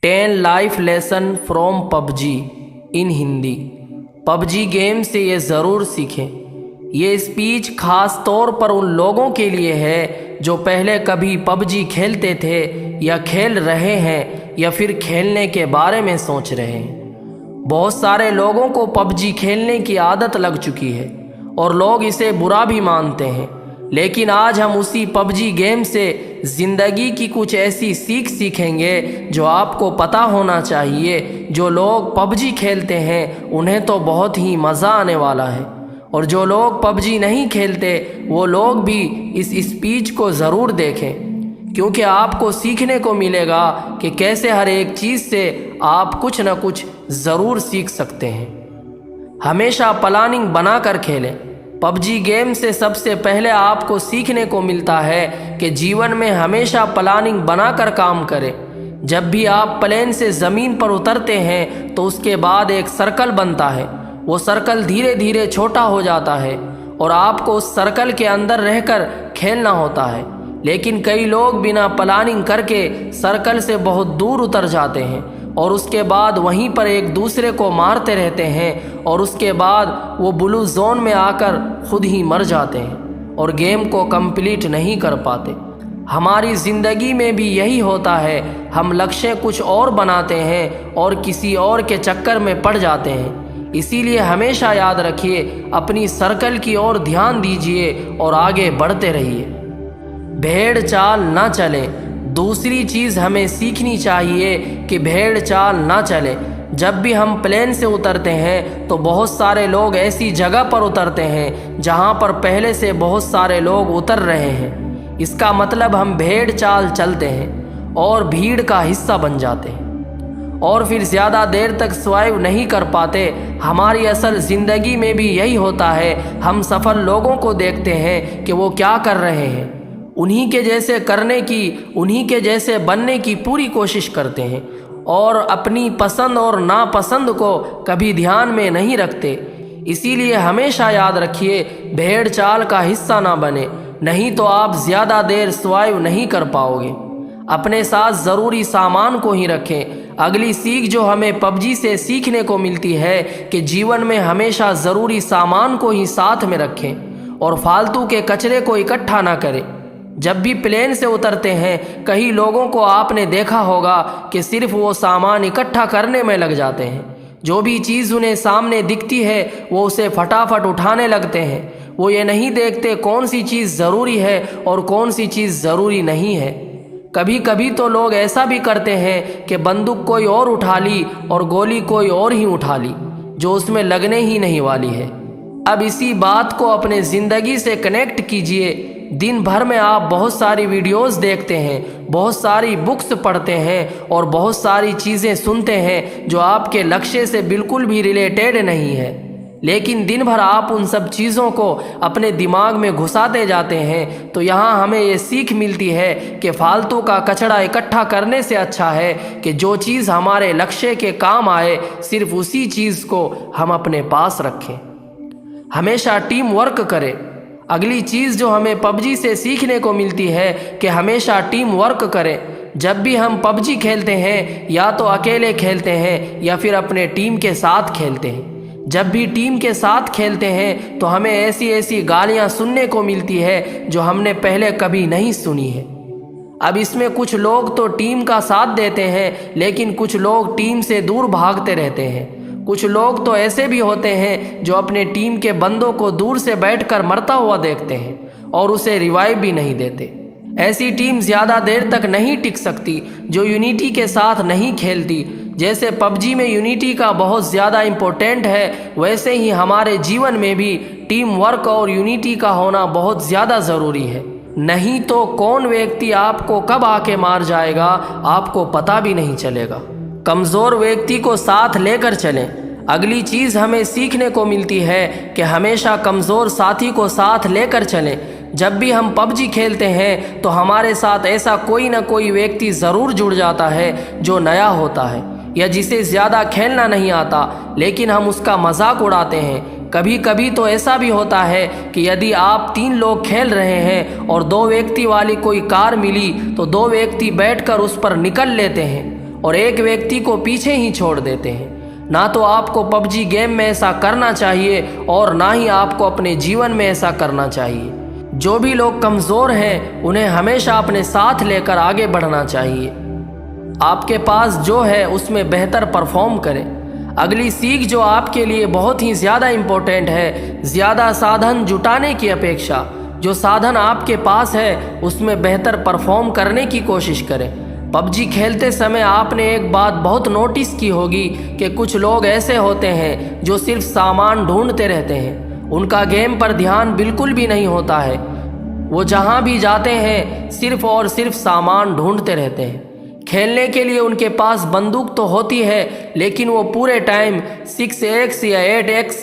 10 life lesson from PUBG in Hindi. PUBG game से ये ज़रूर सीखें। ये स्पीच खास तौर पर उन लोगों के लिए है जो पहले कभी पबजी खेलते थे या खेल रहे हैं या फिर खेलने के बारे में सोच रहे हैं। बहुत सारे लोगों को पबजी खेलने की आदत लग चुकी है और लोग इसे बुरा भी मानते हैं, लेकिन आज हम उसी पबजी गेम से ज़िंदगी की कुछ ऐसी सीख सीखेंगे जो आपको पता होना चाहिए। जो लोग पबजी खेलते हैं उन्हें तो बहुत ही मज़ा आने वाला है, और जो लोग पबजी नहीं खेलते वो लोग भी इस स्पीच को ज़रूर देखें, क्योंकि आपको सीखने को मिलेगा कि कैसे हर एक चीज़ से आप कुछ न कुछ ज़रूर सीख सकते हैं। हमेशा प्लानिंग बना कर खेलें। पबजी गेम से सबसे पहले आपको सीखने को मिलता है कि जीवन में हमेशा प्लानिंग बनाकर काम करें। जब भी आप प्लेन से ज़मीन पर उतरते हैं तो उसके बाद एक सर्कल बनता है। वो सर्कल धीरे धीरे छोटा हो जाता है और आपको उस सर्कल के अंदर रहकर खेलना होता है, लेकिन कई लोग बिना प्लानिंग करके सर्कल से बहुत दूर उतर जाते हैं और उसके बाद वहीं पर एक दूसरे को मारते रहते हैं, और उसके बाद वो ब्लू जोन में आकर खुद ही मर जाते हैं और गेम को कंप्लीट नहीं कर पाते। हमारी ज़िंदगी में भी यही होता है। हम लक्ष्य कुछ और बनाते हैं और किसी और के चक्कर में पड़ जाते हैं। इसीलिए हमेशा याद रखिए, अपनी सर्कल की ओर ध्यान दीजिए और आगे बढ़ते रहिए। भेड़ चाल ना चले। दूसरी चीज़ हमें सीखनी चाहिए कि भेड़ चाल ना चले। जब भी हम प्लेन से उतरते हैं तो बहुत सारे लोग ऐसी जगह पर उतरते हैं जहां पर पहले से बहुत सारे लोग उतर रहे हैं। इसका मतलब हम भेड़ चाल चलते हैं और भीड़ का हिस्सा बन जाते हैं और फिर ज़्यादा देर तक सर्वाइव नहीं कर पाते। हमारी असल ज़िंदगी में भी यही होता है। हम सफल लोगों को देखते हैं कि वो क्या कर रहे हैं, उन्हीं के जैसे करने की, उन्हीं के जैसे बनने की पूरी कोशिश करते हैं और अपनी पसंद और नापसंद को कभी ध्यान में नहीं रखते। इसीलिए हमेशा याद रखिए, भेड़ चाल का हिस्सा ना बने, नहीं तो आप ज़्यादा देर सर्वाइव नहीं कर पाओगे। अपने साथ ज़रूरी सामान को ही रखें। अगली सीख जो हमें पबजी से सीखने को मिलती है कि जीवन में हमेशा ज़रूरी सामान को ही साथ में रखें और फालतू के कचरे को इकट्ठा ना करें। जब भी प्लेन से उतरते हैं, कई लोगों को आपने देखा होगा कि सिर्फ वो सामान इकट्ठा करने में लग जाते हैं। जो भी चीज़ उन्हें सामने दिखती है वो उसे फटाफट उठाने लगते हैं। वो ये नहीं देखते कौन सी चीज़ ज़रूरी है और कौन सी चीज़ ज़रूरी नहीं है। कभी कभी तो लोग ऐसा भी करते हैं कि बंदूक कोई और उठा ली और गोली कोई और ही उठा ली जो उसमें लगने ही नहीं वाली है। अब इसी बात को अपने ज़िंदगी से कनेक्ट कीजिए। दिन भर में आप बहुत सारी वीडियोस देखते हैं, बहुत सारी बुक्स पढ़ते हैं और बहुत सारी चीज़ें सुनते हैं जो आपके लक्ष्य से बिल्कुल भी रिलेटेड नहीं है, लेकिन दिन भर आप उन सब चीज़ों को अपने दिमाग में घुसाते जाते हैं। तो यहाँ हमें ये सीख मिलती है कि फालतू का कचरा इकट्ठा करने से अच्छा है कि जो चीज़ हमारे लक्ष्य के काम आए सिर्फ उसी चीज़ को हम अपने पास रखें। हमेशा टीम वर्क करें। अगली चीज़ जो हमें पबजी से सीखने को मिलती है कि हमेशा टीम वर्क करें। जब भी हम पबजी खेलते हैं या तो अकेले खेलते हैं या फिर अपने टीम के साथ खेलते हैं। जब भी टीम के साथ खेलते हैं तो हमें ऐसी ऐसी गालियां सुनने को मिलती है जो हमने पहले कभी नहीं सुनी है। अब इसमें कुछ लोग तो टीम का साथ देते हैं, लेकिन कुछ लोग टीम से दूर भागते रहते हैं। कुछ लोग तो ऐसे भी होते हैं जो अपने टीम के बंदों को दूर से बैठकर मरता हुआ देखते हैं और उसे रिवाइव भी नहीं देते। ऐसी टीम ज़्यादा देर तक नहीं टिक सकती जो यूनिटी के साथ नहीं खेलती। जैसे पबजी में यूनिटी का बहुत ज़्यादा इम्पोर्टेंट है, वैसे ही हमारे जीवन में भी टीम वर्क और यूनिटी का होना बहुत ज़्यादा ज़रूरी है। नहीं तो कौन व्यक्ति आपको कब आके मार जाएगा आपको पता भी नहीं चलेगा। कमज़ोर व्यक्ति को साथ लेकर चलें। अगली चीज़ हमें सीखने को मिलती है कि हमेशा कमज़ोर साथी को साथ लेकर चलें। जब भी हम पबजी खेलते हैं तो हमारे साथ ऐसा कोई ना कोई व्यक्ति ज़रूर जुड़ जाता है जो नया होता है या जिसे ज़्यादा खेलना नहीं आता, लेकिन हम उसका मजाक उड़ाते हैं। कभी कभी तो ऐसा भी होता है कि यदि आप 3 लोग खेल रहे हैं और 2 व्यक्ति वाली कोई कार मिली तो 2 व्यक्ति बैठकर उस पर निकल लेते हैं और एक व्यक्ति को पीछे ही छोड़ देते हैं। ना तो आपको पबजी गेम में ऐसा करना चाहिए और ना ही आपको अपने जीवन में ऐसा करना चाहिए। जो भी लोग कमज़ोर हैं उन्हें हमेशा अपने साथ लेकर आगे बढ़ना चाहिए। आपके पास जो है उसमें बेहतर परफॉर्म करें। अगली सीख जो आपके लिए बहुत ही ज़्यादा इम्पोर्टेंट है, ज़्यादा साधन जुटाने की अपेक्षा जो साधन आपके पास है उसमें बेहतर परफॉर्म करने की कोशिश करें। पबजी खेलते समय आपने एक बात बहुत नोटिस की होगी कि कुछ लोग ऐसे होते हैं जो सिर्फ सामान ढूंढते रहते हैं। उनका गेम पर ध्यान बिल्कुल भी नहीं होता है। वो जहाँ भी जाते हैं सिर्फ और सिर्फ सामान ढूंढते रहते हैं। खेलने के लिए उनके पास बंदूक तो होती है, लेकिन वो पूरे टाइम 6x या 8x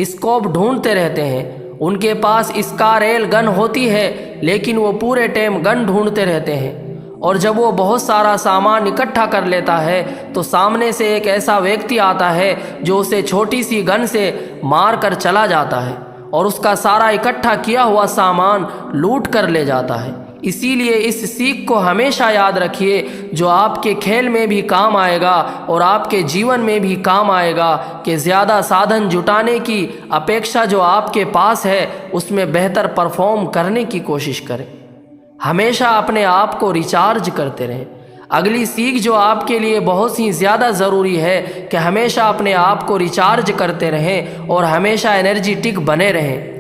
स्कोप ढूंढते रहते हैं। उनके पास स्कार-एल गन होती है, लेकिन वो पूरे टाइम गन ढूंढते रहते हैं। और जब वो बहुत सारा सामान इकट्ठा कर लेता है तो सामने से एक ऐसा व्यक्ति आता है जो उसे छोटी सी गन से मार कर चला जाता है और उसका सारा इकट्ठा किया हुआ सामान लूट कर ले जाता है। इसीलिए इस सीख को हमेशा याद रखिए, जो आपके खेल में भी काम आएगा और आपके जीवन में भी काम आएगा, कि ज़्यादा साधन जुटाने की अपेक्षा जो आपके पास है उसमें बेहतर परफॉर्म करने की कोशिश करें। हमेशा अपने आप को रिचार्ज करते रहें। अगली सीख जो आपके लिए बहुत ही ज़्यादा ज़रूरी है कि हमेशा अपने आप को रिचार्ज करते रहें और हमेशा एनर्जेटिक बने रहें।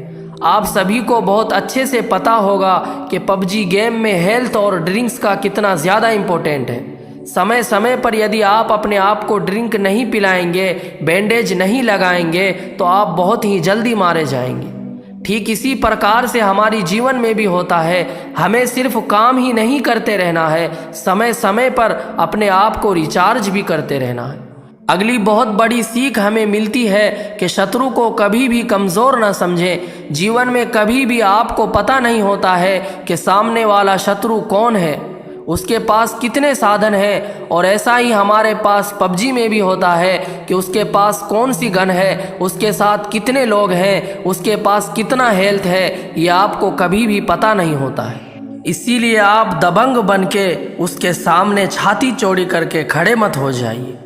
आप सभी को बहुत अच्छे से पता होगा कि पबजी गेम में हेल्थ और ड्रिंक्स का कितना ज़्यादा इम्पोर्टेंट है। समय समय पर यदि आप अपने आप को ड्रिंक नहीं पिलाएंगे, बैंडेज नहीं लगाएंगे, तो आप बहुत ही जल्दी मारे जाएंगे। ठीक इसी प्रकार से हमारी जीवन में भी होता है। हमें सिर्फ काम ही नहीं करते रहना है, समय समय पर अपने आप को रिचार्ज भी करते रहना है। अगली बहुत बड़ी सीख हमें मिलती है कि शत्रु को कभी भी कमज़ोर न समझें। जीवन में कभी भी आपको पता नहीं होता है कि सामने वाला शत्रु कौन है, उसके पास कितने साधन हैं। और ऐसा ही हमारे पास पबजी में भी होता है कि उसके पास कौन सी गन है, उसके साथ कितने लोग हैं, उसके पास कितना हेल्थ है, ये आपको कभी भी पता नहीं होता है। इसीलिए आप दबंग बन के उसके सामने छाती चौड़ी करके खड़े मत हो जाइए,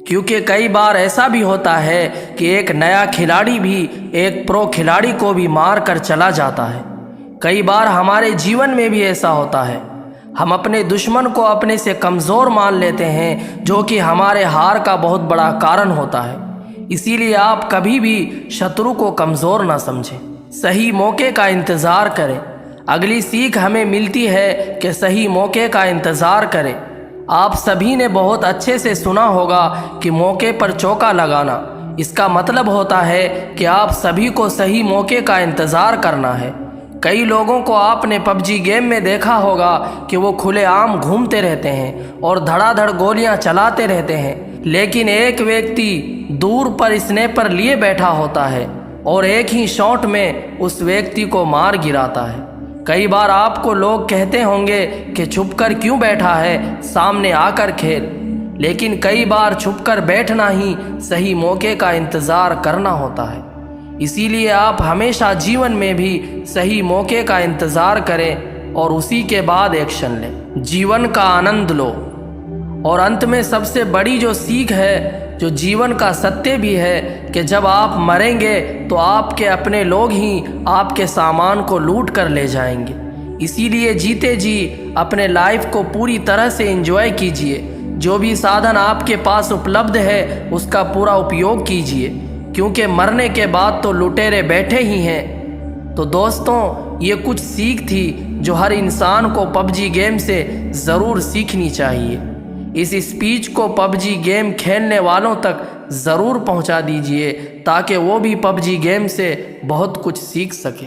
क्योंकि कई बार ऐसा भी होता है कि एक नया खिलाड़ी भी एक प्रो खिलाड़ी को भी मार कर चला जाता है। कई बार हमारे जीवन में भी ऐसा होता है, हम अपने दुश्मन को अपने से कमज़ोर मान लेते हैं, जो कि हमारे हार का बहुत बड़ा कारण होता है। इसीलिए आप कभी भी शत्रु को कमज़ोर ना समझें, सही मौके का इंतज़ार करें। अगली सीख हमें मिलती है कि सही मौके का इंतज़ार करें। आप सभी ने बहुत अच्छे से सुना होगा कि मौके पर चौका लगाना, इसका मतलब होता है कि आप सभी को सही मौके का इंतज़ार करना है। कई लोगों को आपने पबजी गेम में देखा होगा कि वो खुलेआम घूमते रहते हैं और धड़ाधड़ गोलियां चलाते रहते हैं, लेकिन एक व्यक्ति दूर पर स्नैपर लिए बैठा होता है और एक ही शॉट में उस व्यक्ति को मार गिराता है। कई बार आपको लोग कहते होंगे कि छुपकर क्यों बैठा है, सामने आकर खेल, लेकिन कई बार छुपकर बैठना ही सही मौके का इंतज़ार करना होता है। इसीलिए आप हमेशा जीवन में भी सही मौके का इंतज़ार करें और उसी के बाद एक्शन लें। जीवन का आनंद लो। और अंत में सबसे बड़ी जो सीख है, जो जीवन का सत्य भी है, कि जब आप मरेंगे तो आपके अपने लोग ही आपके सामान को लूट कर ले जाएंगे। इसीलिए जीते जी अपने लाइफ को पूरी तरह से एंजॉय कीजिए। जो भी साधन आपके पास उपलब्ध है उसका पूरा उपयोग कीजिए, क्योंकि मरने के बाद तो लुटेरे बैठे ही हैं। तो दोस्तों, ये कुछ सीख थी जो हर इंसान को पबजी गेम से ज़रूर सीखनी चाहिए। इस स्पीच को पबजी गेम खेलने वालों तक ज़रूर पहुंचा दीजिए, ताकि वो भी पबजी गेम से बहुत कुछ सीख सके।